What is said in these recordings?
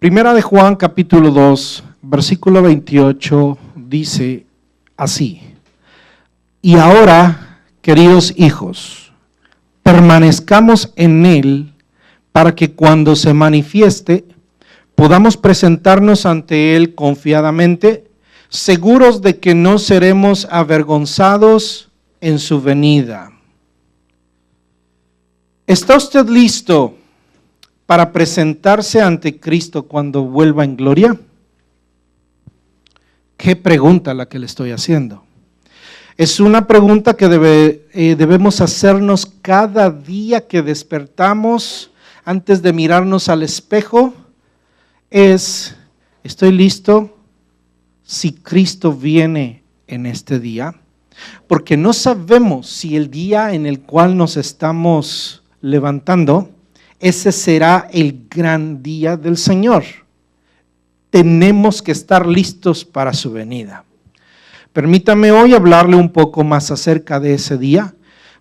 Primera de Juan, capítulo 2, versículo 28, dice así: y ahora, queridos hijos, permanezcamos en Él para que cuando se manifieste podamos presentarnos ante Él confiadamente, seguros de que no seremos avergonzados en su venida. ¿Está usted listo para presentarse ante Cristo cuando vuelva en gloria? ¿Qué pregunta la que le estoy haciendo? Es una pregunta que debemos hacernos cada día que despertamos antes de mirarnos al espejo. ¿Estoy listo si Cristo viene en este día? Porque no sabemos si el día en el cual nos estamos levantando, ese será el gran día del Señor. Tenemos que estar listos para su venida. Permítame hoy hablarle un poco más acerca de ese día,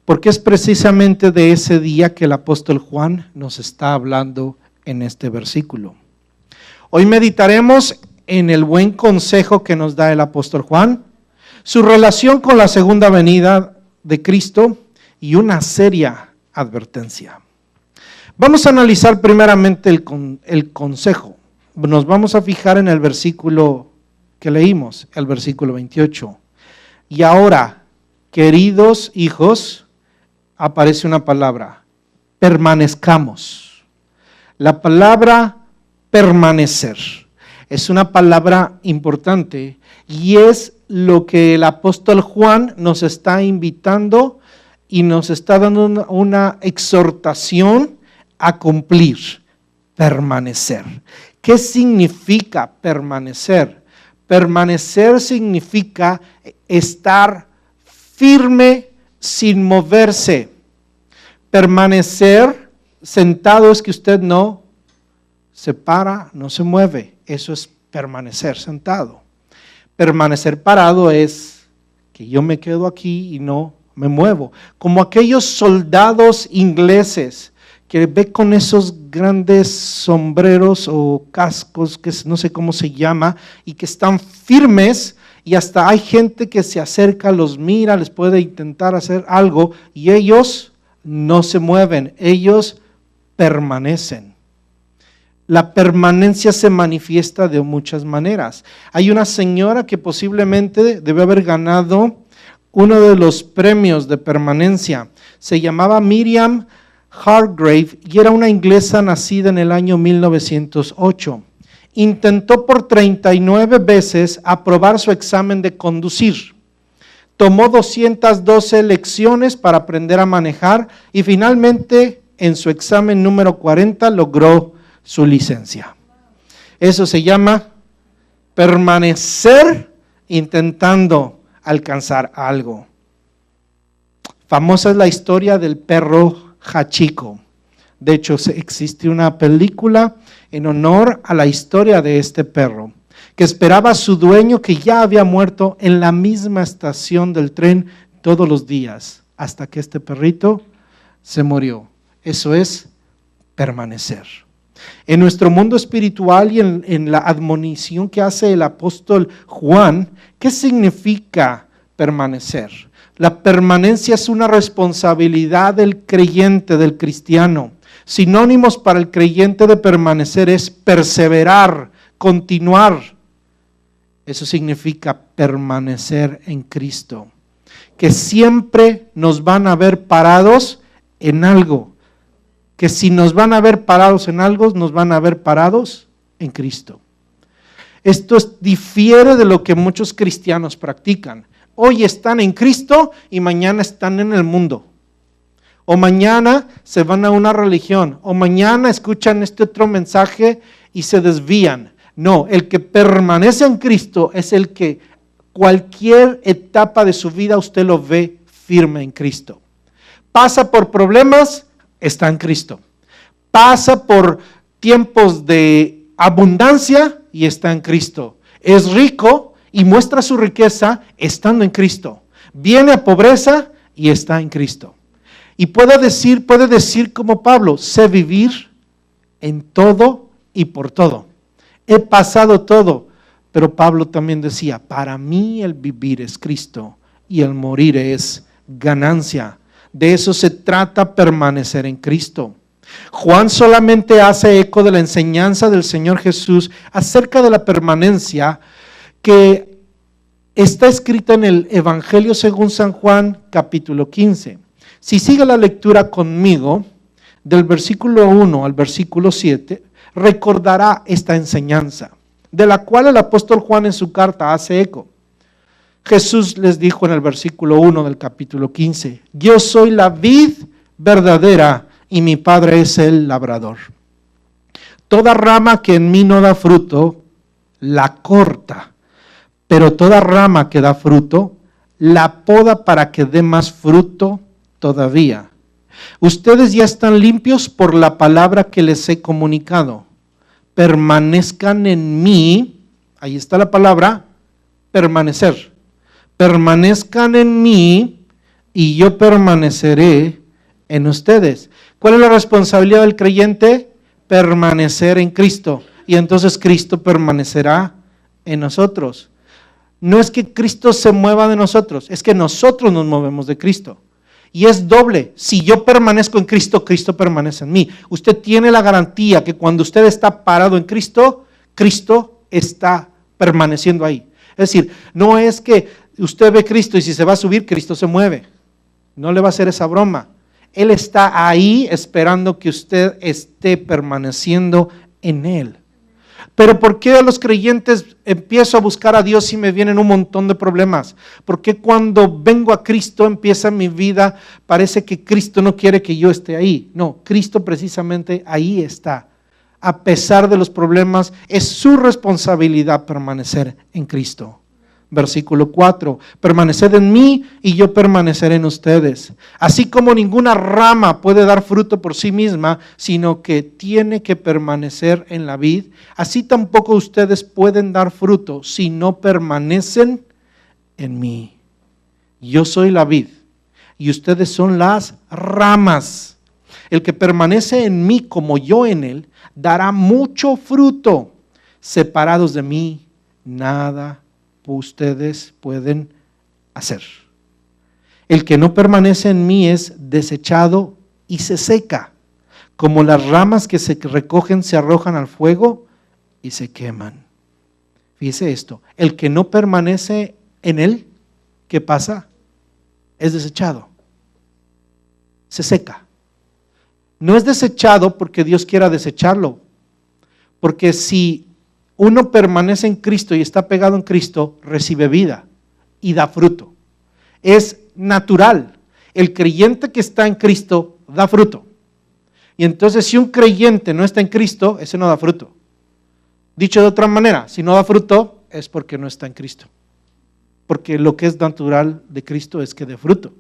porque es precisamente de ese día que el apóstol Juan nos está hablando en este versículo. Hoy meditaremos en el buen consejo que nos da el apóstol Juan, su relación con la segunda venida de Cristo y una seria advertencia. Vamos a analizar primeramente el consejo. Nos vamos a fijar en el versículo que leímos, el versículo 28. Y ahora, queridos hijos, aparece una palabra: permanezcamos. La palabra permanecer es una palabra importante y es lo que el apóstol Juan nos está invitando y nos está dando una exhortación a cumplir. Permanecer. ¿Qué significa permanecer? Permanecer significa estar firme sin moverse. Permanecer sentado es que usted no se para, no se mueve. Eso es permanecer sentado. Permanecer parado es que yo me quedo aquí y no me muevo. Como aquellos soldados ingleses que ve con esos grandes sombreros o cascos, que no sé cómo se llama, y que están firmes, y hasta hay gente que se acerca, los mira, les puede intentar hacer algo, y ellos no se mueven, ellos permanecen. La permanencia se manifiesta de muchas maneras. Hay una señora que posiblemente debe haber ganado uno de los premios de permanencia. Se llamaba Miriam Hargrave y era una inglesa nacida en el año 1908. Intentó por 39 veces aprobar su examen de conducir. Tomó 212 lecciones para aprender a manejar y finalmente en su examen número 40 logró su licencia. Eso se llama permanecer intentando alcanzar algo. Famosa es la historia del perro Hachiko. De hecho, existe una película en honor a la historia de este perro, que esperaba a su dueño, que ya había muerto, en la misma estación del tren todos los días, hasta que este perrito se murió. Eso es permanecer. En nuestro mundo espiritual y en la admonición que hace el apóstol Juan, ¿qué significa permanecer? La permanencia es una responsabilidad del creyente, del cristiano. Sinónimos para el creyente de permanecer es perseverar, continuar. Eso significa permanecer en Cristo. Que siempre nos van a ver parados en algo. Que si nos van a ver parados en algo, nos van a ver parados en Cristo. Esto difiere de lo que muchos cristianos practican. Hoy están en Cristo y mañana están en el mundo. O mañana se van a una religión. O mañana escuchan este otro mensaje y se desvían. No, el que permanece en Cristo es el que cualquier etapa de su vida usted lo ve firme en Cristo. Pasa por problemas, está en Cristo. Pasa por tiempos de abundancia y está en Cristo. Es rico y muestra su riqueza estando en Cristo. Viene a pobreza y está en Cristo. Y puede decir como Pablo, sé vivir en todo y por todo. he pasado todo. Pero Pablo también decía, para mí el vivir es Cristo y el morir es ganancia. De eso se trata, permanecer en Cristo. Juan solamente hace eco de la enseñanza del Señor Jesús acerca de la permanencia que está escrita en el Evangelio según San Juan, capítulo 15. Si sigue la lectura conmigo, del versículo 1 al versículo 7, recordará esta enseñanza, de la cual el apóstol Juan en su carta hace eco. Jesús les dijo en el versículo 1 del capítulo 15, yo soy la vid verdadera y mi Padre es el labrador. Toda rama que en mí no da fruto, la corta, pero toda rama que da fruto, la poda para que dé más fruto todavía. Ustedes ya están limpios por la palabra que les he comunicado. Permanezcan en mí, ahí está la palabra, permanecer. Permanezcan en mí y yo permaneceré en ustedes. ¿Cuál es la responsabilidad del creyente? Permanecer en Cristo. Y entonces Cristo permanecerá en nosotros. No es que Cristo se mueva de nosotros, es que nosotros nos movemos de Cristo. Y es doble, si yo permanezco en Cristo, Cristo permanece en mí. Usted tiene la garantía que cuando usted está parado en Cristo, Cristo está permaneciendo ahí. Es decir, no es que usted ve Cristo y si se va a subir, Cristo se mueve. No le va a hacer esa broma. Él está ahí esperando que usted esté permaneciendo en Él. Pero ¿por qué a los creyentes empiezo a buscar a Dios y me vienen un montón de problemas? ¿Por qué cuando vengo a Cristo empieza mi vida, parece que Cristo no quiere que yo esté ahí? No, Cristo precisamente ahí está. A pesar de los problemas, es su responsabilidad permanecer en Cristo. Versículo 4, permaneced en mí y yo permaneceré en ustedes. Así como ninguna rama puede dar fruto por sí misma, sino que tiene que permanecer en la vid, así tampoco ustedes pueden dar fruto si no permanecen en mí. Yo soy la vid y ustedes son las ramas. El que permanece en mí como yo en él, dará mucho fruto. Separados de mí, nada ustedes pueden hacer. El que no permanece en mí es desechado y se seca, como las ramas que se recogen se arrojan al fuego y se queman. Fíjese esto, el que no permanece en él, ¿qué pasa? Es desechado, se seca. No es desechado porque Dios quiera desecharlo, porque si uno permanece en Cristo y está pegado en Cristo, recibe vida y da fruto. Es natural. El creyente que está en Cristo da fruto. Y entonces si un creyente no está en Cristo, ese no da fruto. Dicho de otra manera, si no da fruto es porque no está en Cristo. Porque lo que es natural de Cristo es que dé fruto.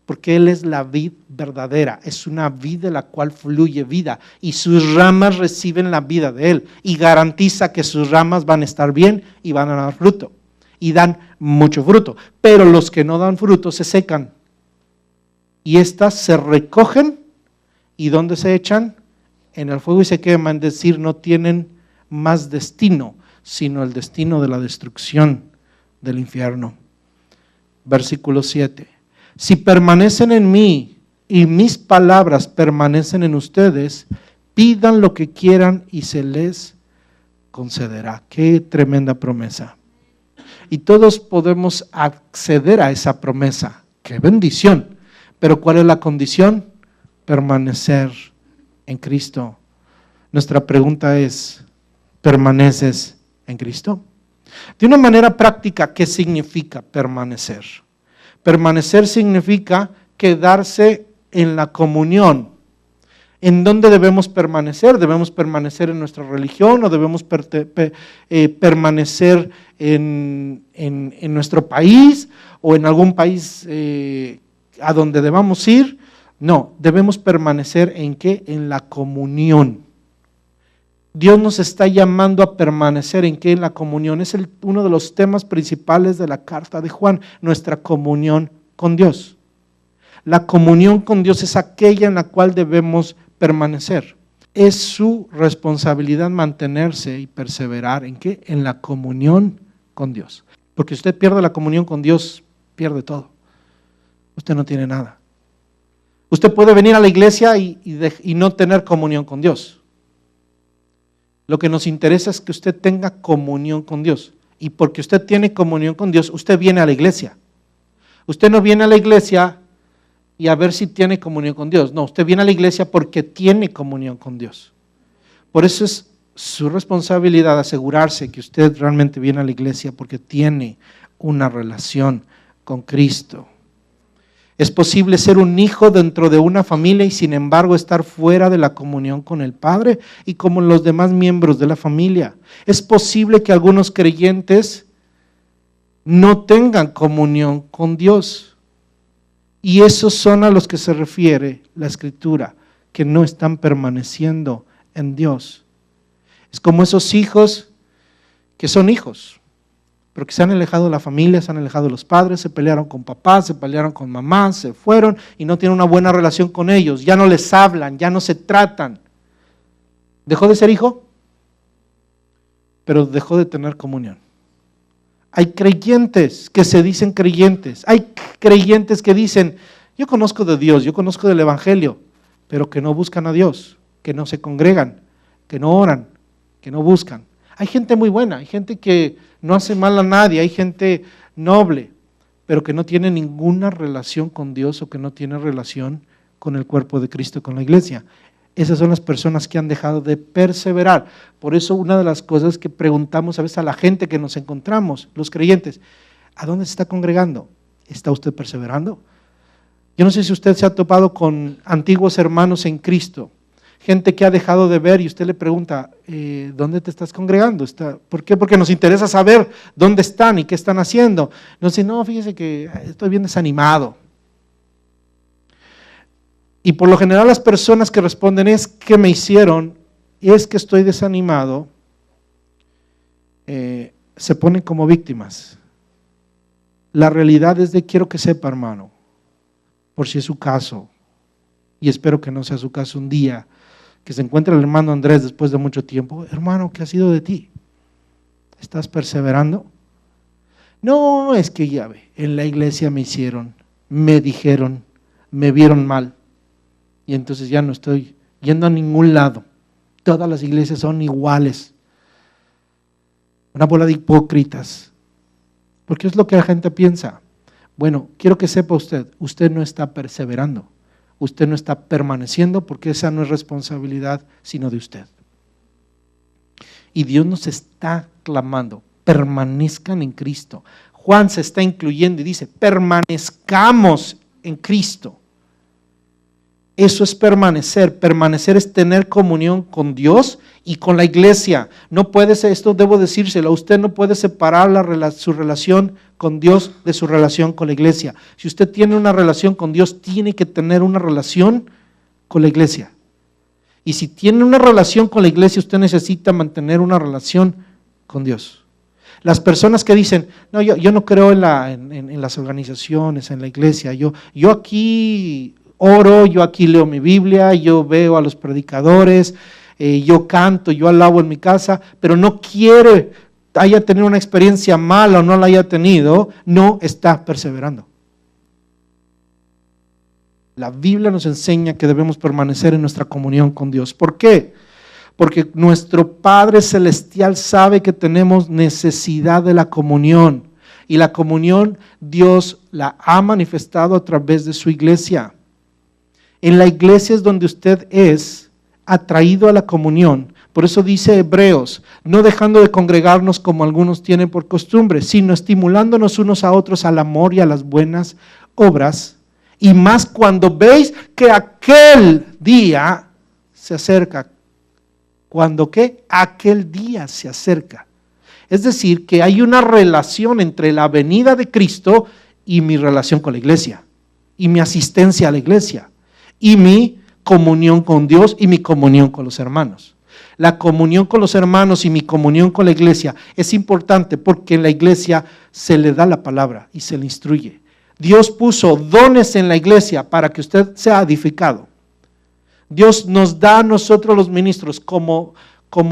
Porque Él es la vid verdadera, es una vid de la cual fluye vida y sus ramas reciben la vida de Él y garantiza que sus ramas van a estar bien y van a dar fruto y dan mucho fruto. Pero los que no dan fruto se secan y estas se recogen y ¿dónde se echan? En el fuego y se queman, es decir, no tienen más destino, sino el destino de la destrucción del infierno. Versículo 7. Si permanecen en mí y mis palabras permanecen en ustedes, pidan lo que quieran y se les concederá. Qué tremenda promesa. Y todos podemos acceder a esa promesa. Qué bendición. Pero ¿cuál es la condición? Permanecer en Cristo. Nuestra pregunta es, ¿permaneces en Cristo? De una manera práctica, ¿qué significa permanecer? Permanecer significa quedarse en la comunión. ¿En dónde debemos permanecer? ¿Debemos permanecer en nuestra religión o debemos permanecer en nuestro país o en algún país a donde debamos ir? No, debemos permanecer ¿en qué? En la comunión. Dios nos está llamando a permanecer en qué, en la comunión. Es uno de los temas principales de la carta de Juan, nuestra comunión con Dios. La comunión con Dios es aquella en la cual debemos permanecer. es su responsabilidad mantenerse y perseverar ¿en qué? En la comunión con Dios. Porque si usted pierde la comunión con Dios, pierde todo. Usted no tiene nada. Usted puede venir a la iglesia y no tener comunión con Dios. Lo que nos interesa es que usted tenga comunión con Dios. Y porque usted tiene comunión con Dios, usted viene a la iglesia. Usted no viene a la iglesia y a ver si tiene comunión con Dios. No, usted viene a la iglesia porque tiene comunión con Dios. Por eso es su responsabilidad asegurarse que usted realmente viene a la iglesia porque tiene una relación con Cristo. Es posible ser un hijo dentro de una familia y sin embargo estar fuera de la comunión con el Padre y como los demás miembros de la familia. Es posible que algunos creyentes no tengan comunión con Dios. Y esos son a los que se refiere la Escritura, que no están permaneciendo en Dios. Es como esos hijos que son hijos, pero que se han alejado de la familia, se han alejado de los padres, se pelearon con papás, se pelearon con mamás, se fueron y no tienen una buena relación con ellos, ya no les hablan, ya no se tratan. ¿Dejó de ser hijo? Pero dejó de tener comunión. Hay creyentes que se dicen creyentes, hay creyentes que dicen, yo conozco de Dios, yo conozco del Evangelio, pero que no buscan a Dios, que no se congregan, que no oran, que no buscan. Hay gente muy buena, hay gente que no hace mal a nadie, hay gente noble, pero que no tiene ninguna relación con Dios o que no tiene relación con el cuerpo de Cristo, con la iglesia. Esas son las personas que han dejado de perseverar. Por eso una de las cosas que preguntamos a veces a la gente que nos encontramos, los creyentes, ¿a dónde se está congregando? ¿Está usted perseverando? Yo no sé si usted se ha topado con antiguos hermanos en Cristo, gente que ha dejado de ver y usted le pregunta, ¿dónde te estás congregando? ¿Por qué? Porque nos interesa saber dónde están y qué están haciendo. No sé, no, fíjese que estoy bien desanimado. Y por lo general las personas que responden es que me hicieron, es que estoy desanimado, se ponen como víctimas. La realidad es de quiero que sepa, hermano, por si es su caso, y espero que no sea su caso un día, que se encuentre el hermano Andrés después de mucho tiempo, hermano, ¿qué ha sido de ti? ¿Estás perseverando? No, es que ya ve, en la iglesia me hicieron, me dijeron, me vieron mal, y entonces ya no estoy yendo a ningún lado. Todas las iglesias son iguales. Una bola de hipócritas. Porque es lo que la gente piensa. Bueno, quiero que sepa usted no está perseverando. Usted no está permaneciendo porque esa no es responsabilidad sino de usted. Y Dios nos está clamando, permanezcan en Cristo. Juan se está incluyendo y dice, permanezcamos en Cristo. Eso es permanecer. Permanecer es tener comunión con Dios y con la iglesia. No puede ser, esto debo decírselo, usted no puede separar su relación con Dios de su relación con la iglesia. Si usted tiene una relación con Dios, tiene que tener una relación con la iglesia. Y si tiene una relación con la iglesia, usted necesita mantener una relación con Dios. Las personas que dicen, no, yo no creo en las organizaciones, en la iglesia, yo aquí oro, yo aquí leo mi Biblia, yo veo a los predicadores, yo canto, yo alabo en mi casa, pero no quiere, haya tenido una experiencia mala o no la haya tenido, no está perseverando. La Biblia nos enseña que debemos permanecer en nuestra comunión con Dios. ¿Por qué? Porque nuestro Padre Celestial sabe que tenemos necesidad de la comunión. Y la comunión Dios la ha manifestado a través de su iglesia. En la iglesia es donde usted es atraído a la comunión. Por eso dice Hebreos, no dejando de congregarnos como algunos tienen por costumbre, sino estimulándonos unos a otros al amor y a las buenas obras. Y más cuando veis que aquel día se acerca. ¿Cuándo qué? Aquel día se acerca. Es decir, que hay una relación entre la venida de Cristo y mi relación con la iglesia, y mi asistencia a la iglesia, y mi comunión con Dios y mi comunión con los hermanos. La comunión con los hermanos y mi comunión con la iglesia es importante porque en la iglesia se le da la palabra y se le instruye. Dios puso dones en la iglesia para que usted sea edificado. Dios nos da a nosotros los ministros como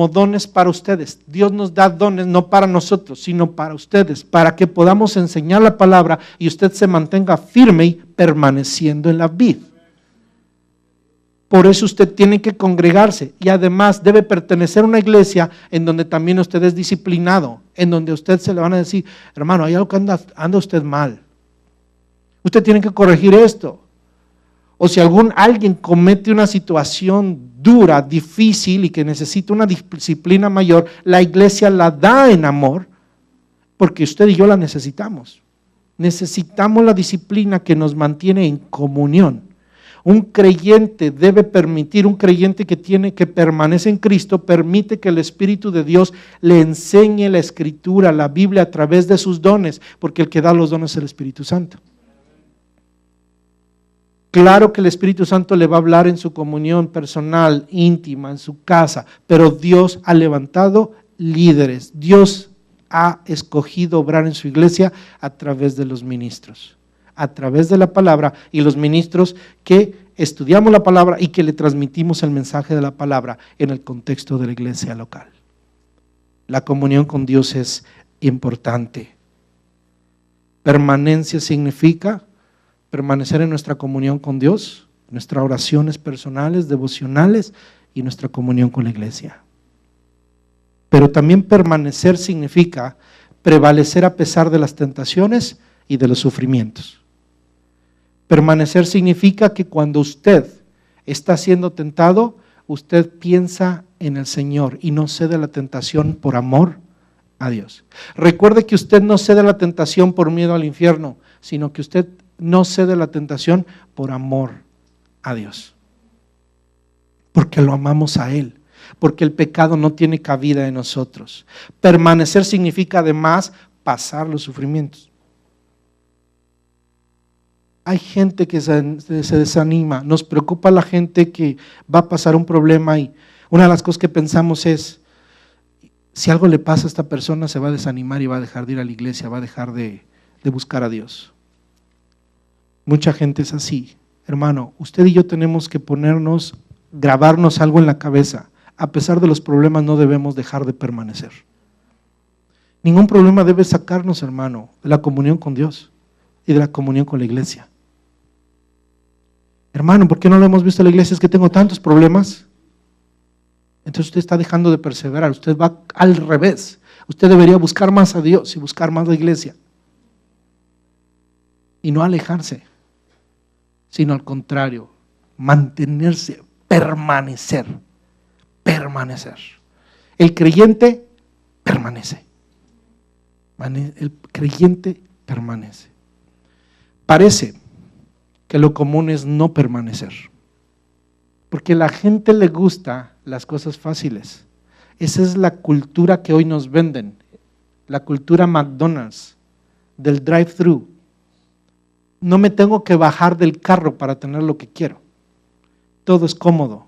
dones para ustedes. Dios nos da dones no para nosotros, sino para ustedes, para que podamos enseñar la palabra y usted se mantenga firme y permaneciendo en la vid. Por eso usted tiene que congregarse y además debe pertenecer a una iglesia en donde también usted es disciplinado, en donde a usted se le van a decir, hermano, hay algo que anda usted mal. Usted tiene que corregir esto. O si alguien comete una situación dura, difícil y que necesita una disciplina mayor, la iglesia la da en amor, porque usted y yo la necesitamos. Necesitamos la disciplina que nos mantiene en comunión. Un creyente debe permitir, un creyente que permanece en Cristo, permite que el Espíritu de Dios le enseñe la Escritura, la Biblia a través de sus dones, porque el que da los dones es el Espíritu Santo. Claro que el Espíritu Santo le va a hablar en su comunión personal, íntima, en su casa, pero Dios ha levantado líderes. Dios ha escogido obrar en su iglesia a través de los ministros, a través de la palabra y los ministros que estudiamos la palabra y que le transmitimos el mensaje de la palabra en el contexto de la iglesia local. La comunión con Dios es importante. Permanencia significa permanecer en nuestra comunión con Dios, nuestras oraciones personales, devocionales y nuestra comunión con la iglesia. Pero también permanecer significa prevalecer a pesar de las tentaciones y de los sufrimientos. Permanecer significa que cuando usted está siendo tentado, usted piensa en el Señor y no cede a la tentación por amor a Dios. Recuerde que usted no cede a la tentación por miedo al infierno, sino que usted no cede a la tentación por amor a Dios. Porque lo amamos a Él, porque el pecado no tiene cabida en nosotros. Permanecer significa además pasar los sufrimientos. Hay gente que se desanima, nos preocupa la gente que va a pasar un problema y una de las cosas que pensamos es, si algo le pasa a esta persona se va a desanimar y va a dejar de ir a la iglesia, va a dejar de buscar a Dios. Mucha gente es así. Hermano, usted y yo tenemos que grabarnos algo en la cabeza. A pesar de los problemas no debemos dejar de permanecer. Ningún problema debe sacarnos, hermano, de la comunión con Dios y de la comunión con la iglesia. Hermano, ¿por qué no lo hemos visto en la iglesia? Es que tengo tantos problemas. Entonces usted está dejando de perseverar, usted va al revés. Usted debería buscar más a Dios y buscar más la iglesia. Y no alejarse, sino al contrario, mantenerse, permanecer. El creyente permanece. El creyente permanece. Parece que lo común es no permanecer, porque a la gente le gusta las cosas fáciles. Esa es la cultura que hoy nos venden, la cultura McDonald's, del drive-thru. No me tengo que bajar del carro para tener lo que quiero. Todo es cómodo.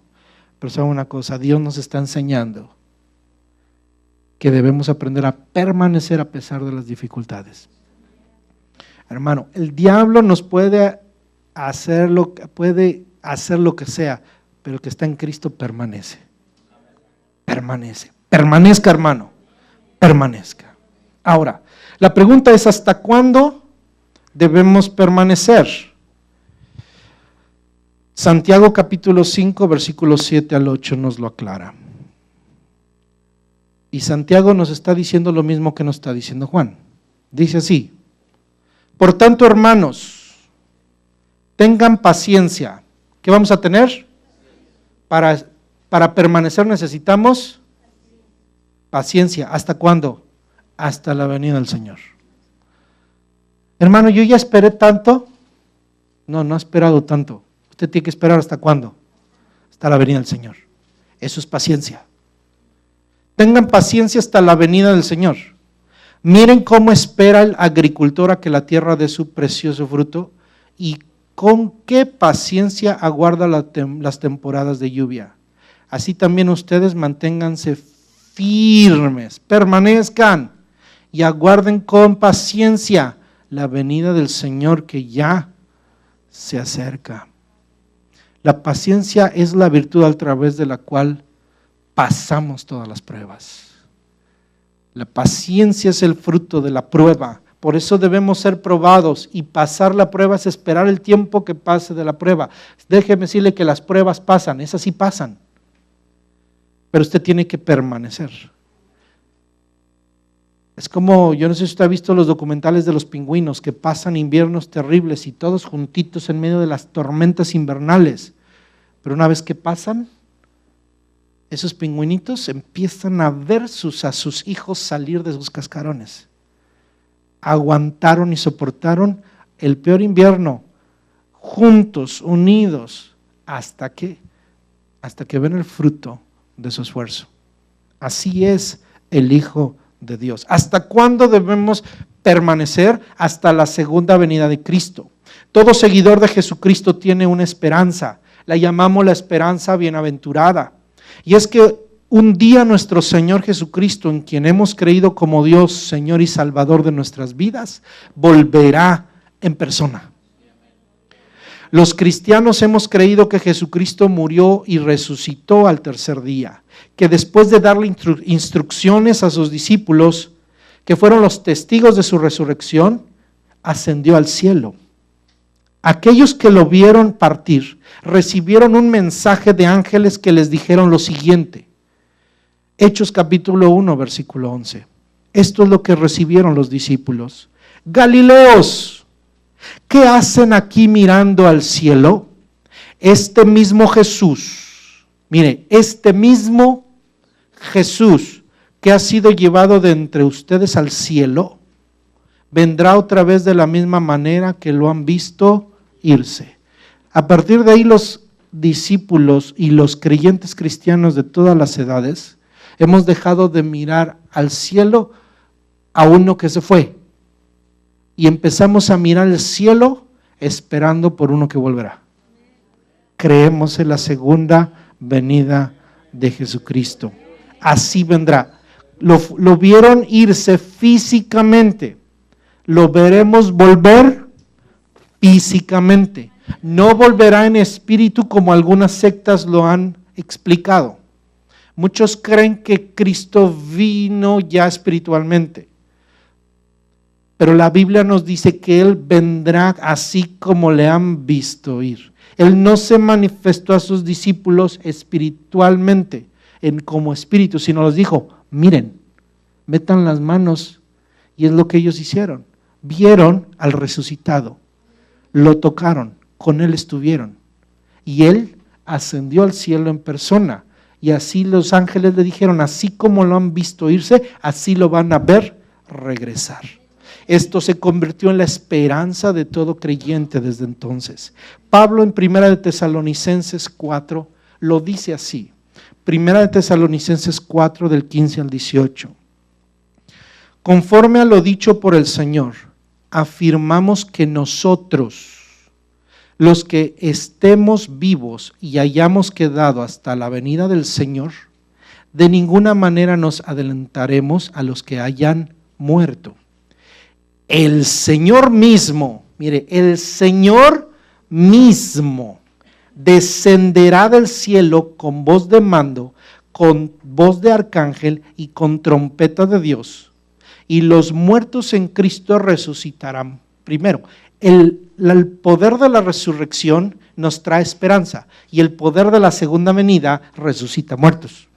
Pero sabe una cosa, Dios nos está enseñando que debemos aprender a permanecer a pesar de las dificultades. Hermano, el diablo nos puede hacer lo que sea, pero el que está en Cristo permanece. Permanezca, hermano, permanezca. Ahora, la pregunta es, ¿hasta cuándo debemos permanecer? Santiago capítulo 5, versículos 7 al 8 nos lo aclara. Y Santiago nos está diciendo lo mismo que nos está diciendo Juan. Dice así: por tanto, hermanos, tengan paciencia. ¿Qué vamos a tener? Para permanecer necesitamos paciencia. ¿Hasta cuándo? Hasta la venida del Señor. Hermano, yo ya esperé tanto. No ha esperado tanto. Usted tiene que esperar ¿hasta cuándo? Hasta la venida del Señor. Eso es paciencia. Tengan paciencia hasta la venida del Señor. Miren cómo espera el agricultor a que la tierra dé su precioso fruto y con qué paciencia aguarda las temporadas de lluvia. Así también ustedes manténganse firmes, permanezcan y aguarden con paciencia la venida del Señor que ya se acerca. La paciencia es la virtud a través de la cual pasamos todas las pruebas. La paciencia es el fruto de la prueba. Por eso debemos ser probados, y pasar la prueba es esperar el tiempo que pase de la prueba. Déjeme decirle que las pruebas pasan, esas sí pasan, pero usted tiene que permanecer. Es como, yo no sé si usted ha visto los documentales de los pingüinos que pasan inviernos terribles y todos juntitos en medio de las tormentas invernales, pero una vez que pasan, esos pingüinitos empiezan a ver a sus hijos salir de sus cascarones. Aguantaron y soportaron el peor invierno, juntos, unidos, hasta que ven el fruto de su esfuerzo. Así es el Hijo de Dios. ¿Hasta cuándo debemos permanecer? Hasta la segunda venida de Cristo. Todo seguidor de Jesucristo tiene una esperanza, la llamamos la esperanza bienaventurada, y es que un día nuestro Señor Jesucristo, en quien hemos creído como Dios, Señor y Salvador de nuestras vidas, volverá en persona. Los cristianos hemos creído que Jesucristo murió y resucitó al tercer día, que después de darle instrucciones a sus discípulos, que fueron los testigos de su resurrección, ascendió al cielo. Aquellos que lo vieron partir recibieron un mensaje de ángeles que les dijeron lo siguiente. Hechos capítulo 1, versículo 11. Esto es lo que recibieron los discípulos. Galileos, ¿qué hacen aquí mirando al cielo? Este mismo Jesús, mire, este mismo Jesús que ha sido llevado de entre ustedes al cielo, vendrá otra vez de la misma manera que lo han visto irse. A partir de ahí los discípulos y los creyentes cristianos de todas las edades hemos dejado de mirar al cielo a uno que se fue y empezamos a mirar el cielo esperando por uno que volverá. Creemos en la segunda venida de Jesucristo. Así vendrá. Lo vieron irse físicamente. Lo veremos volver físicamente. No volverá en espíritu como algunas sectas lo han explicado. Muchos creen que Cristo vino ya espiritualmente, pero la Biblia nos dice que Él vendrá así como le han visto ir. Él no se manifestó a sus discípulos espiritualmente, como espíritu, sino les dijo, miren, metan las manos, y es lo que ellos hicieron. Vieron al resucitado, lo tocaron, con Él estuvieron, y Él ascendió al cielo en persona. Y así los ángeles le dijeron, así como lo han visto irse, así lo van a ver regresar. Esto se convirtió en la esperanza de todo creyente desde entonces. Pablo en 1 de Tesalonicenses 4 lo dice así. 1 de Tesalonicenses 4 del 15 al 18. Conforme a lo dicho por el Señor, afirmamos que nosotros, los que estemos vivos y hayamos quedado hasta la venida del Señor, de ninguna manera nos adelantaremos a los que hayan muerto. El Señor mismo, mire, el Señor mismo descenderá del cielo con voz de mando, con voz de arcángel y con trompeta de Dios. Y los muertos en Cristo resucitarán primero. El poder de la resurrección nos trae esperanza y el poder de la segunda venida resucita muertos.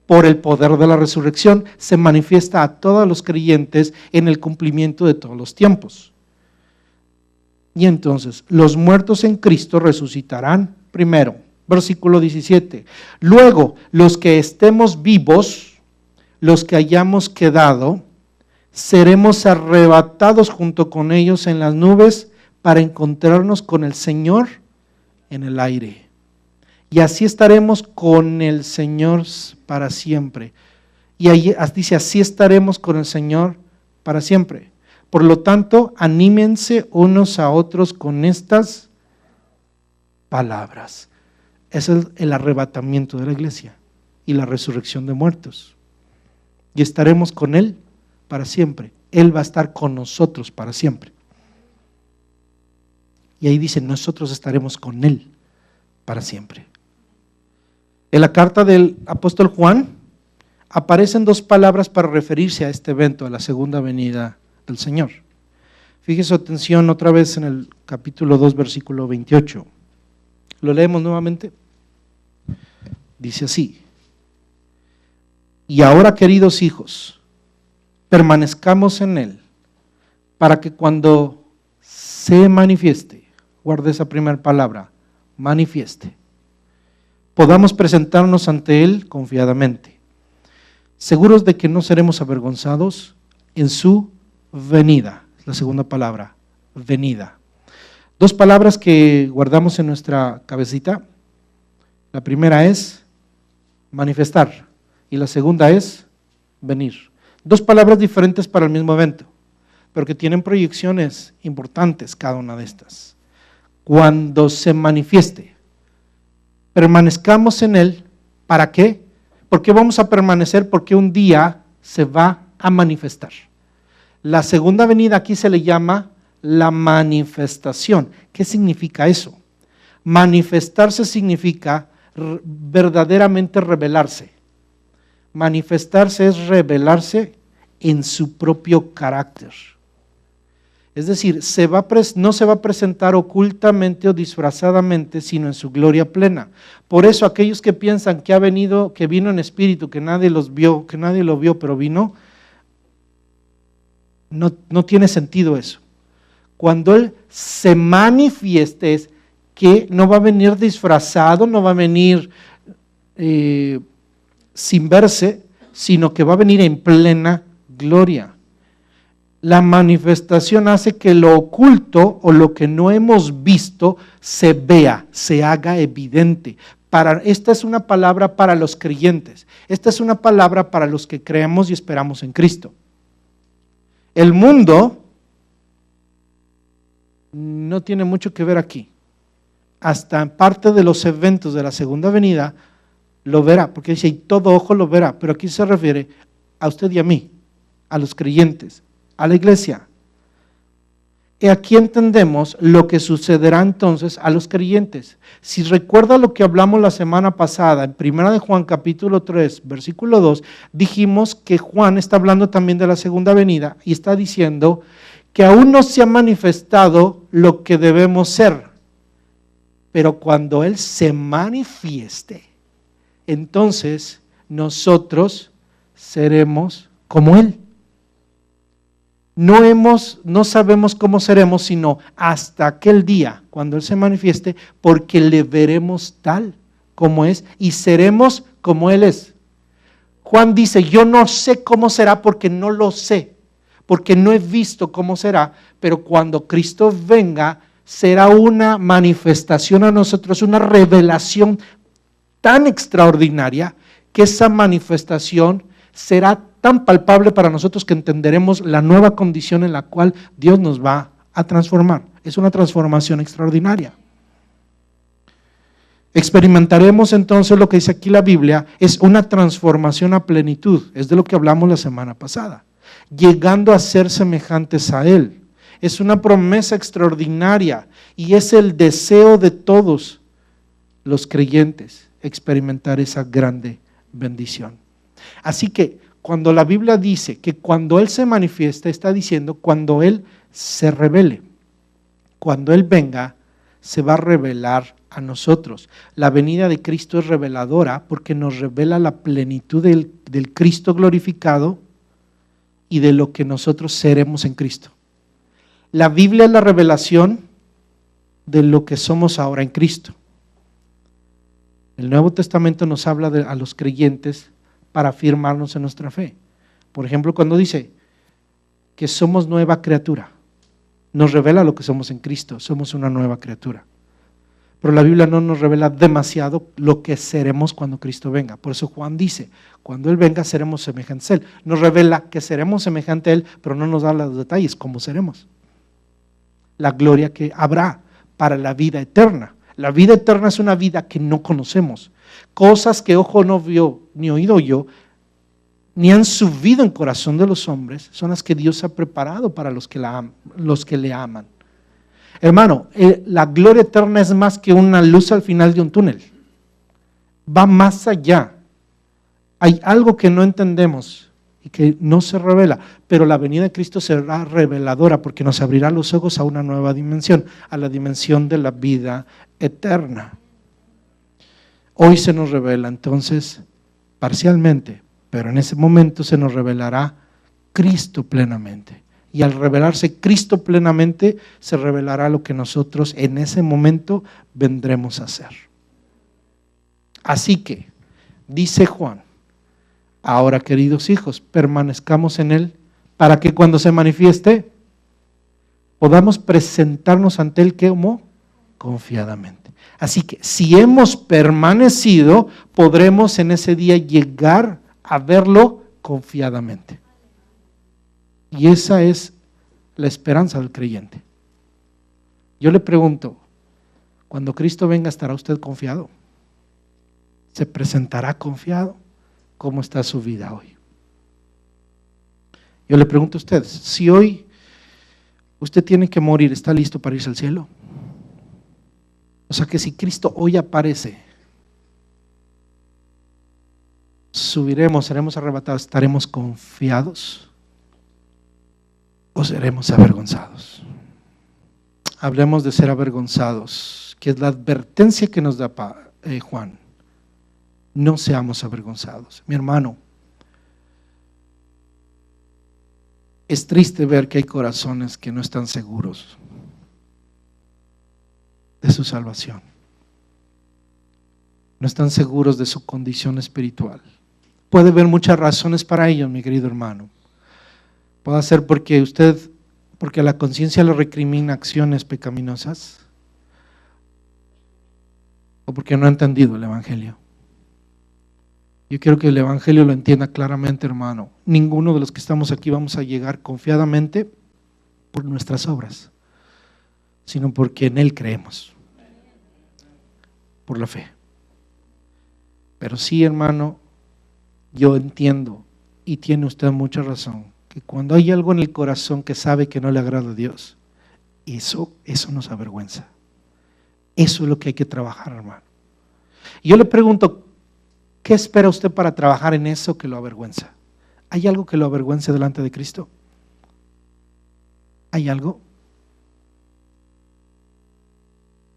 Por el poder de la resurrección se manifiesta a todos los creyentes en el cumplimiento de todos los tiempos. Y entonces, los muertos en Cristo resucitarán primero. Versículo 17. Luego, los que estemos vivos, los que hayamos quedado, seremos arrebatados junto con ellos en las nubes para encontrarnos con el Señor en el aire. Y así estaremos con el Señor para siempre. Y ahí dice, así estaremos con el Señor para siempre. Por lo tanto, anímense unos a otros con estas palabras. Es el arrebatamiento de la iglesia y la resurrección de muertos. Y estaremos con Él para siempre. Él va a estar con nosotros para siempre. Y ahí dice, nosotros estaremos con Él para siempre. En la carta del apóstol Juan aparecen dos palabras para referirse a este evento, a la segunda venida del Señor. Fíjese su atención otra vez en el capítulo 2, versículo 28. ¿Lo leemos nuevamente? Dice así: y ahora, queridos hijos, permanezcamos en Él, para que cuando se manifieste, guarde esa primera palabra, manifieste, podamos presentarnos ante Él confiadamente, seguros de que no seremos avergonzados en su venida. Es la segunda palabra, venida. Dos palabras que guardamos en nuestra cabecita. La primera es manifestar y la segunda es venir. Dos palabras diferentes para el mismo evento, pero que tienen proyecciones importantes cada una de estas. Cuando se manifieste, permanezcamos en Él. ¿Para qué? ¿Por qué vamos a permanecer? Porque un día se va a manifestar. La segunda venida aquí se le llama la manifestación. ¿Qué significa eso? Manifestarse significa verdaderamente revelarse. Manifestarse es revelarse en su propio carácter. Es decir, no se va a presentar ocultamente o disfrazadamente, sino en su gloria plena. Por eso aquellos que piensan que vino en espíritu, que nadie lo vio, pero vino, no tiene sentido eso. Cuando Él se manifieste, es que no va a venir disfrazado, no va a venir sin verse, sino que va a venir en plena gloria. La manifestación hace que lo oculto o lo que no hemos visto se vea, se haga evidente. Esta es una palabra para los creyentes. Esta es una palabra para los que creemos y esperamos en Cristo. El mundo no tiene mucho que ver aquí. Hasta en parte de los eventos de la segunda venida lo verá, porque dice, y todo ojo lo verá, pero aquí se refiere a usted y a mí, a los creyentes, a la iglesia. Y aquí entendemos lo que sucederá entonces a los creyentes. Si recuerda lo que hablamos la semana pasada, en 1 de Juan capítulo 3, versículo 2, dijimos que Juan está hablando también de la segunda venida y está diciendo que aún no se ha manifestado lo que debemos ser, pero cuando Él se manifieste, entonces nosotros seremos como Él. No sabemos cómo seremos, sino hasta aquel día, cuando Él se manifieste, porque le veremos tal como es y seremos como Él es. Juan dice, yo no sé cómo será porque no lo sé, porque no he visto cómo será, pero cuando Cristo venga, será una manifestación a nosotros, una revelación tan extraordinaria que esa manifestación será tan palpable para nosotros que entenderemos la nueva condición en la cual Dios nos va a transformar. Es una transformación extraordinaria. Experimentaremos entonces lo que dice aquí la Biblia, es una transformación a plenitud, es de lo que hablamos la semana pasada, llegando a ser semejantes a Él. Es una promesa extraordinaria y es el deseo de todos los creyentes experimentar esa grande bendición. Así que cuando la Biblia dice que cuando Él se manifiesta, está diciendo cuando Él se revele, cuando Él venga, se va a revelar a nosotros. La venida de Cristo es reveladora porque nos revela la plenitud del Cristo glorificado y de lo que nosotros seremos en Cristo. La Biblia es la revelación de lo que somos ahora en Cristo. El Nuevo Testamento nos habla a los creyentes para afirmarnos en nuestra fe. Por ejemplo, cuando dice que somos nueva criatura, nos revela lo que somos en Cristo, somos una nueva criatura. Pero la Biblia no nos revela demasiado lo que seremos cuando Cristo venga. Por eso Juan dice, cuando Él venga seremos semejantes a Él. Nos revela que seremos semejantes a Él, pero no nos da los detalles, cómo seremos. La gloria que habrá para la vida eterna. La vida eterna es una vida que no conocemos. Cosas que ojo no vio, ni oído oyó, ni han subido en corazón de los hombres, son las que Dios ha preparado para los que le aman. Hermano, la gloria eterna es más que una luz al final de un túnel. Va más allá. Hay algo que no entendemos y que no se revela, pero la venida de Cristo será reveladora porque nos abrirá los ojos a una nueva dimensión, a la dimensión de la vida eterna. Hoy se nos revela entonces parcialmente, pero en ese momento se nos revelará Cristo plenamente. Y al revelarse Cristo plenamente, se revelará lo que nosotros en ese momento vendremos a hacer. Así que, dice Juan, ahora queridos hijos, permanezcamos en Él, para que cuando se manifieste, podamos presentarnos ante Él como confiadamente. Así que, si hemos permanecido, podremos en ese día llegar a verlo confiadamente. Y esa es la esperanza del creyente. Yo le pregunto, cuando Cristo venga, ¿estará usted confiado? ¿Se presentará confiado? ¿Cómo está su vida hoy? Yo le pregunto a usted, si hoy usted tiene que morir, ¿está listo para irse al cielo? O sea que si Cristo hoy aparece, subiremos, seremos arrebatados, ¿estaremos confiados? ¿O seremos avergonzados? Hablemos de ser avergonzados, que es la advertencia que nos da Juan. No seamos avergonzados. Mi hermano, es triste ver que hay corazones que no están seguros de su salvación. No están seguros de su condición espiritual. Puede haber muchas razones para ello, mi querido hermano. Puede ser porque la conciencia le recrimina acciones pecaminosas, o porque no ha entendido el Evangelio. Yo quiero que el Evangelio lo entienda claramente, hermano. Ninguno de los que estamos aquí vamos a llegar confiadamente por nuestras obras, sino porque en Él creemos, por la fe. Pero sí, hermano, yo entiendo, y tiene usted mucha razón, que cuando hay algo en el corazón que sabe que no le agrada a Dios, eso nos avergüenza. Eso es lo que hay que trabajar, hermano. Y yo le pregunto, ¿qué espera usted para trabajar en eso que lo avergüenza? ¿Hay algo que lo avergüence delante de Cristo? ¿Hay algo?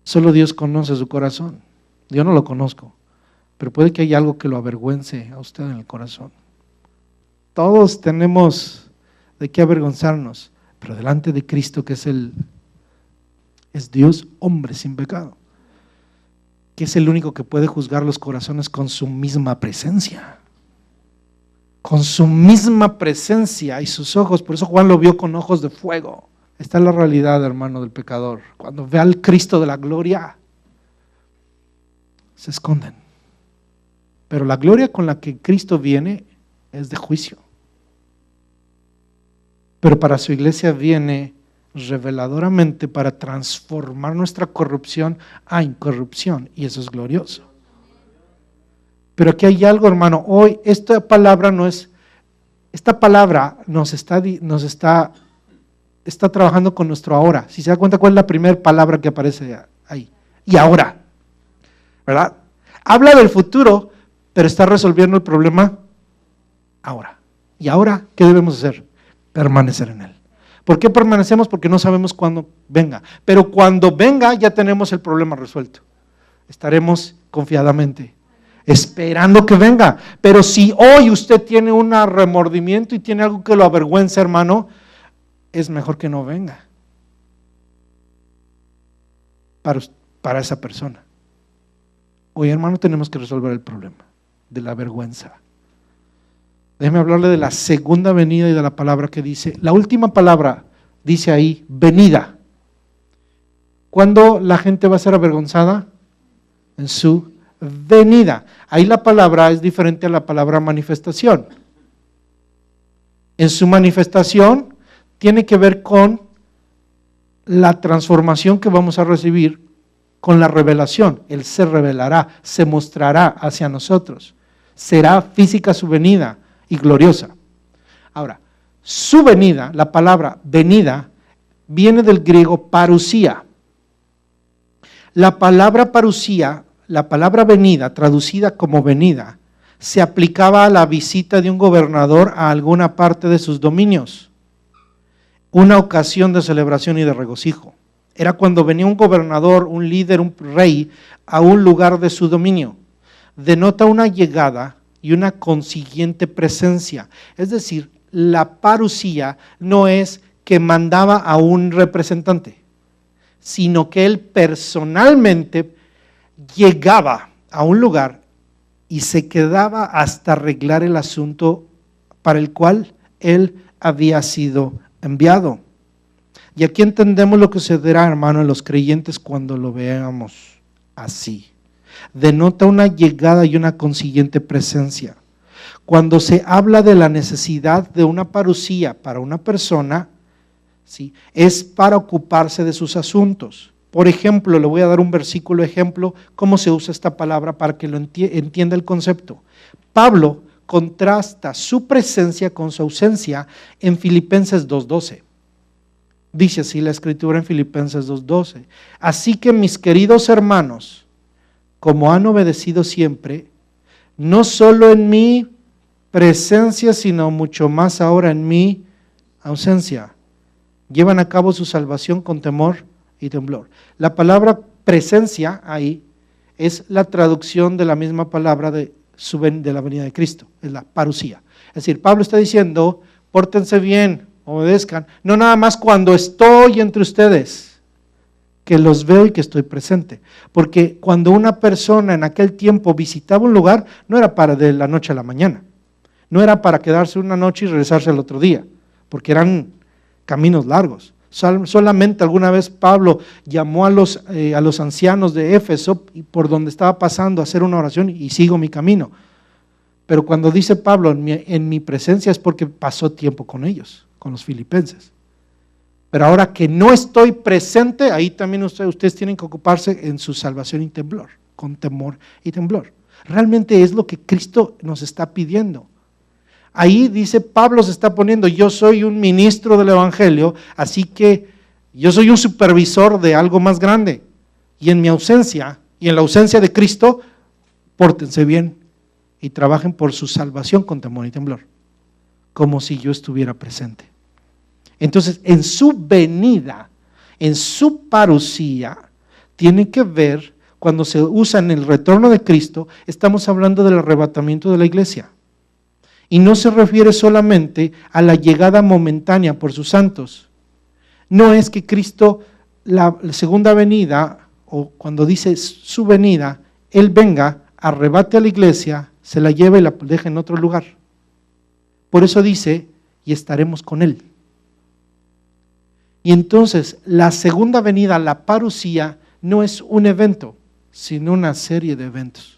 Solo Dios conoce su corazón. Yo no lo conozco, pero puede que haya algo que lo avergüence a usted en el corazón. Todos tenemos de qué avergonzarnos, pero delante de Cristo, que es Dios, hombre sin pecado, que es el único que puede juzgar los corazones con su misma presencia. Con su misma presencia y sus ojos. Por eso Juan lo vio con ojos de fuego. Esta es la realidad, hermano, del pecador. Cuando ve al Cristo de la gloria, se esconden. Pero la gloria con la que Cristo viene es de juicio. Pero para su iglesia viene reveladoramente para transformar nuestra corrupción a incorrupción, y eso es glorioso. Pero aquí hay algo, hermano. Hoy esta palabra está trabajando con nuestro ahora. Si se da cuenta, ¿cuál es la primera palabra que aparece ahí? Y ahora, ¿verdad? Habla del futuro, pero está resolviendo el problema ahora. ¿Y ahora qué debemos hacer? Permanecer en Él. ¿Por qué permanecemos? Porque no sabemos cuándo venga. Pero cuando venga ya tenemos el problema resuelto. Estaremos confiadamente esperando que venga. Pero si hoy usted tiene un remordimiento y tiene algo que lo avergüenza, hermano, es mejor que no venga para esa persona. Hoy, hermano, tenemos que resolver el problema de la vergüenza. Déjeme hablarle de la segunda venida y de la palabra que dice. La última palabra dice ahí, venida. ¿Cuándo la gente va a ser avergonzada? En su venida. Ahí la palabra es diferente a la palabra manifestación. En su manifestación tiene que ver con la transformación que vamos a recibir con la revelación. Él se revelará, se mostrará hacia nosotros. Será física su venida y gloriosa. Ahora, su venida, la palabra venida, viene del griego parusía. La palabra parusía, la palabra venida, traducida como venida, se aplicaba a la visita de un gobernador a alguna parte de sus dominios, una ocasión de celebración y de regocijo. Era cuando venía un gobernador, un líder, un rey a un lugar de su dominio. Denota una llegada y una consiguiente presencia. Es decir, la parusía no es que mandaba a un representante, sino que él personalmente llegaba a un lugar y se quedaba hasta arreglar el asunto para el cual él había sido enviado. Y aquí entendemos lo que sucederá, hermano, en los creyentes cuando lo veamos así. Denota una llegada y una consiguiente presencia. Cuando se habla de la necesidad de una parusía para una persona, ¿sí?, es para ocuparse de sus asuntos. Por ejemplo, le voy a dar un versículo ejemplo, cómo se usa esta palabra para que lo entienda el concepto. Pablo contrasta su presencia con su ausencia en Filipenses 2:12. Dice así la escritura en Filipenses 2:12. Así que mis queridos hermanos, como han obedecido siempre, no solo en mi presencia, sino mucho más ahora en mi ausencia, llevan a cabo su salvación con temor y temblor. La palabra presencia ahí es la traducción de la misma palabra de la venida de Cristo, es la parusía. Es decir, Pablo está diciendo, pórtense bien, obedezcan, no nada más cuando estoy entre ustedes, que los veo y que estoy presente. Porque cuando una persona en aquel tiempo visitaba un lugar, no era para de la noche a la mañana, no era para quedarse una noche y regresarse al otro día, porque eran caminos largos. Solamente alguna vez Pablo llamó a los ancianos de Éfeso y por donde estaba pasando a hacer una oración y sigo mi camino. Pero cuando dice Pablo en mi presencia es porque pasó tiempo con ellos, con los filipenses. Pero ahora que no estoy presente, ahí también ustedes tienen que ocuparse en su salvación y temblor, con temor y temblor. Realmente es lo que Cristo nos está pidiendo. Ahí dice, Pablo se está poniendo, yo soy un ministro del evangelio, así que yo soy un supervisor de algo más grande. Y en mi ausencia, y en la ausencia de Cristo, pórtense bien y trabajen por su salvación con temor y temblor, como si yo estuviera presente. Entonces, en su venida, en su parusía, tiene que ver, cuando se usa en el retorno de Cristo, estamos hablando del arrebatamiento de la iglesia. Y no se refiere solamente a la llegada momentánea por sus santos. No es que Cristo, la segunda venida, o cuando dice su venida, Él venga, arrebate a la iglesia, se la lleva y la deja en otro lugar. Por eso dice, y estaremos con Él. Y entonces, la segunda venida, la parusía, no es un evento, sino una serie de eventos.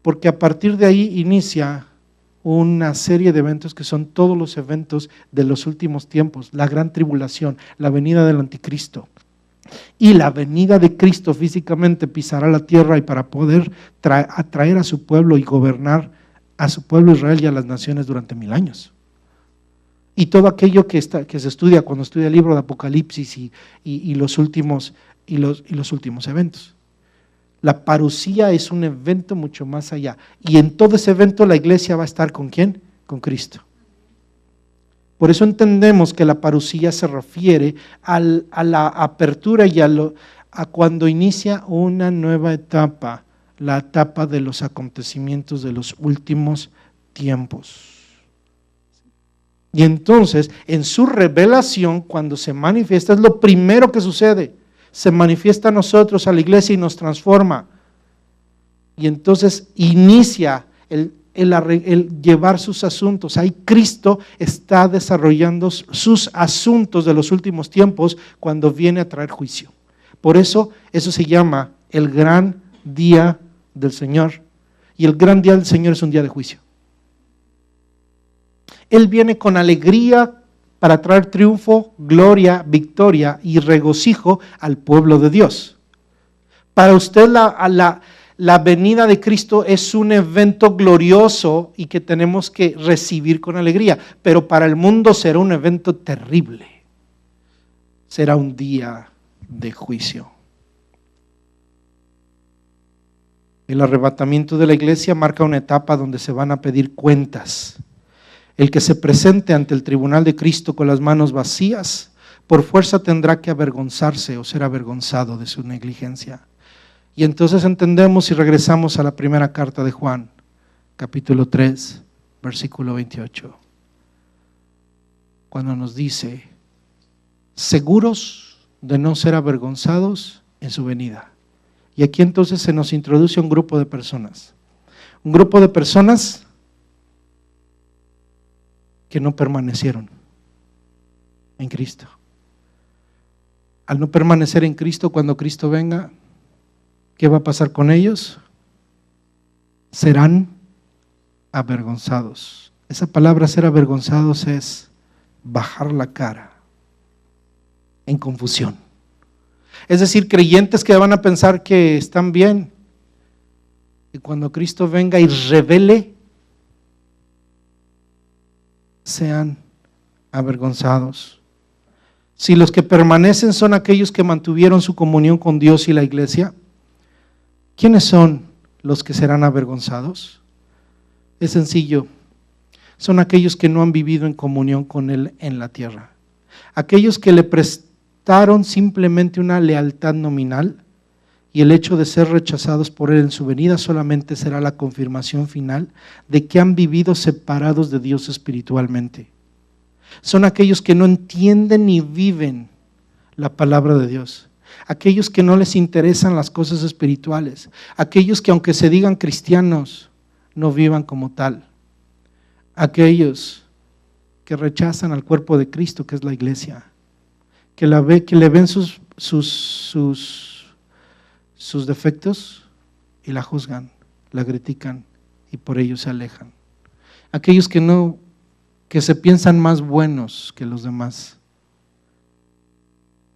Porque a partir de ahí inicia una serie de eventos que son todos los eventos de los últimos tiempos, la gran tribulación, la venida del anticristo. Y la venida de Cristo físicamente pisará la tierra y para poder atraer a su pueblo y gobernar a su pueblo Israel y a las naciones durante 1000 años. Y todo aquello que se estudia cuando estudia el libro de Apocalipsis y los últimos eventos. La parusía es un evento mucho más allá. Y en todo ese evento la iglesia va a estar ¿con quién? Con Cristo. Por eso entendemos que la parusía se refiere a la apertura y a cuando inicia una nueva etapa, la etapa de los acontecimientos de los últimos tiempos. Y entonces, en su revelación, cuando se manifiesta, es lo primero que sucede. Se manifiesta a nosotros, a la iglesia y nos transforma. Y entonces inicia el llevar sus asuntos. Ahí Cristo está desarrollando sus asuntos de los últimos tiempos cuando viene a traer juicio. Por eso se llama el gran día del Señor. Y el gran día del Señor es un día de juicio. Él viene con alegría para traer triunfo, gloria, victoria y regocijo al pueblo de Dios. Para usted la venida de Cristo es un evento glorioso y que tenemos que recibir con alegría, pero para el mundo será un evento terrible. Será un día de juicio. El arrebatamiento de la iglesia marca una etapa donde se van a pedir cuentas. El que se presente ante el tribunal de Cristo con las manos vacías, por fuerza tendrá que avergonzarse o ser avergonzado de su negligencia. Y entonces entendemos y regresamos a la primera carta de Juan, capítulo 3, versículo 28. Cuando nos dice, seguros de no ser avergonzados en su venida. Y aquí entonces se nos introduce un grupo de personas. Un grupo de personas que no permanecieron en Cristo. Al no permanecer en Cristo, cuando Cristo venga, ¿qué va a pasar con ellos? Serán avergonzados. Esa palabra ser avergonzados es bajar la cara en confusión. Es decir, creyentes que van a pensar que están bien, y cuando Cristo venga y revele, sean avergonzados. Si los que permanecen son aquellos que mantuvieron su comunión con Dios y la iglesia, ¿quiénes son los que serán avergonzados? Es sencillo, son aquellos que no han vivido en comunión con Él en la tierra. Aquellos que le prestaron simplemente una lealtad nominal, y el hecho de ser rechazados por Él en su venida solamente será la confirmación final de que han vivido separados de Dios espiritualmente. Son aquellos que no entienden ni viven la palabra de Dios. Aquellos que no les interesan las cosas espirituales. Aquellos que aunque se digan cristianos, no vivan como tal. Aquellos que rechazan al cuerpo de Cristo, que es la iglesia. Que le ven sus defectos y la juzgan, la critican y por ello se alejan. Aquellos que se piensan más buenos que los demás.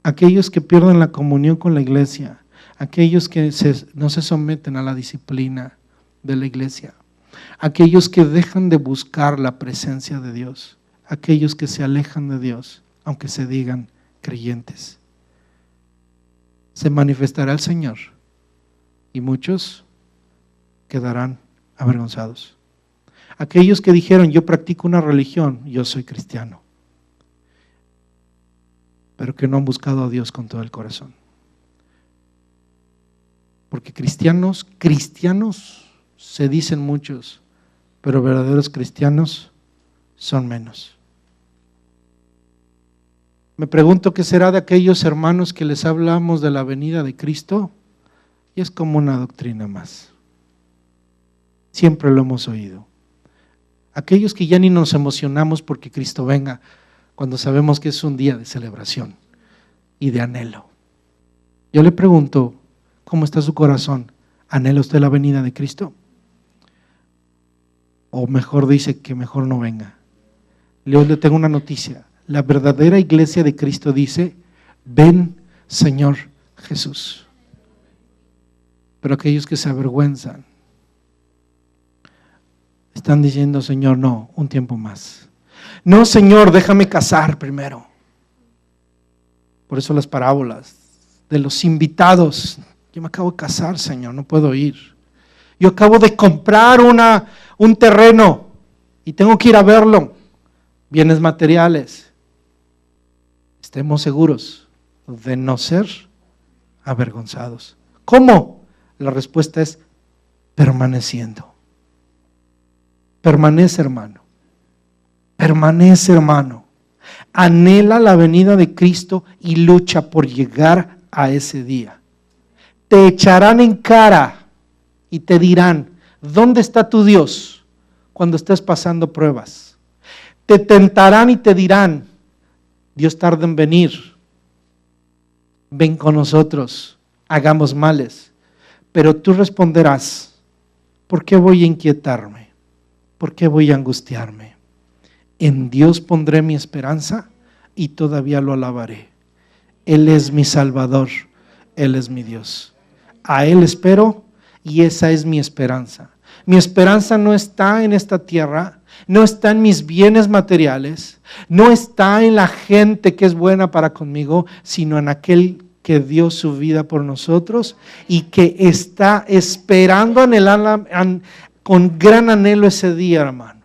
Aquellos que pierden la comunión con la iglesia. Aquellos que no se someten a la disciplina de la iglesia. Aquellos que dejan de buscar la presencia de Dios. Aquellos que se alejan de Dios, aunque se digan creyentes. Se manifestará el Señor y muchos quedarán avergonzados. Aquellos que dijeron, yo practico una religión, yo soy cristiano, pero que no han buscado a Dios con todo el corazón. Porque cristianos se dicen muchos, pero verdaderos cristianos son menos. Me pregunto qué será de aquellos hermanos que les hablamos de la venida de Cristo, y es como una doctrina más. Siempre lo hemos oído. Aquellos que ya ni nos emocionamos porque Cristo venga, cuando sabemos que es un día de celebración y de anhelo. Yo le pregunto, ¿cómo está su corazón? ¿Anhela usted la venida de Cristo? O mejor dice que mejor no venga. Yo le tengo una noticia. La verdadera iglesia de Cristo dice, ven Señor Jesús. Pero aquellos que se avergüenzan, están diciendo, Señor, no, un tiempo más. No, Señor, déjame casar primero. Por eso las parábolas de los invitados. Yo me acabo de casar, Señor, no puedo ir. Yo acabo de comprar un terreno y tengo que ir a verlo. Bienes materiales. Estemos seguros de no ser avergonzados. ¿Cómo? La respuesta es permaneciendo. Permanece, hermano. Permanece, hermano. Anhela la venida de Cristo y lucha por llegar a ese día. Te echarán en cara y te dirán, ¿dónde está tu Dios cuando estés pasando pruebas? Te tentarán y te dirán, Dios tarda en venir. Ven con nosotros, hagamos males. Pero tú responderás, ¿por qué voy a inquietarme? ¿Por qué voy a angustiarme? En Dios pondré mi esperanza y todavía lo alabaré. Él es mi Salvador, Él es mi Dios. A Él espero y esa es mi esperanza. Mi esperanza no está en esta tierra, no está en mis bienes materiales, no está en la gente que es buena para conmigo, sino en aquel que dio su vida por nosotros y que está esperando con gran anhelo ese día, hermano.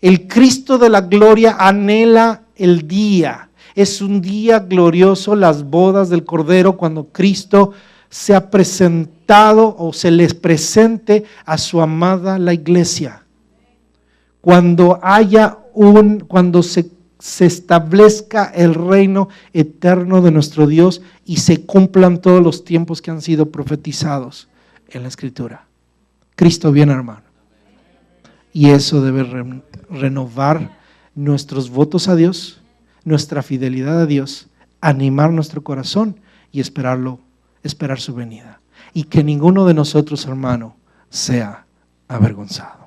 El Cristo de la gloria anhela el día. Es un día glorioso, las bodas del Cordero, cuando Cristo se ha presentado o se les presente a su amada la iglesia. Cuando se establezca el reino eterno de nuestro Dios y se cumplan todos los tiempos que han sido profetizados en la Escritura. Cristo viene, hermano. Y eso debe renovar nuestros votos a Dios, nuestra fidelidad a Dios, animar nuestro corazón y esperar su venida. Y que ninguno de nosotros, hermano, sea avergonzado.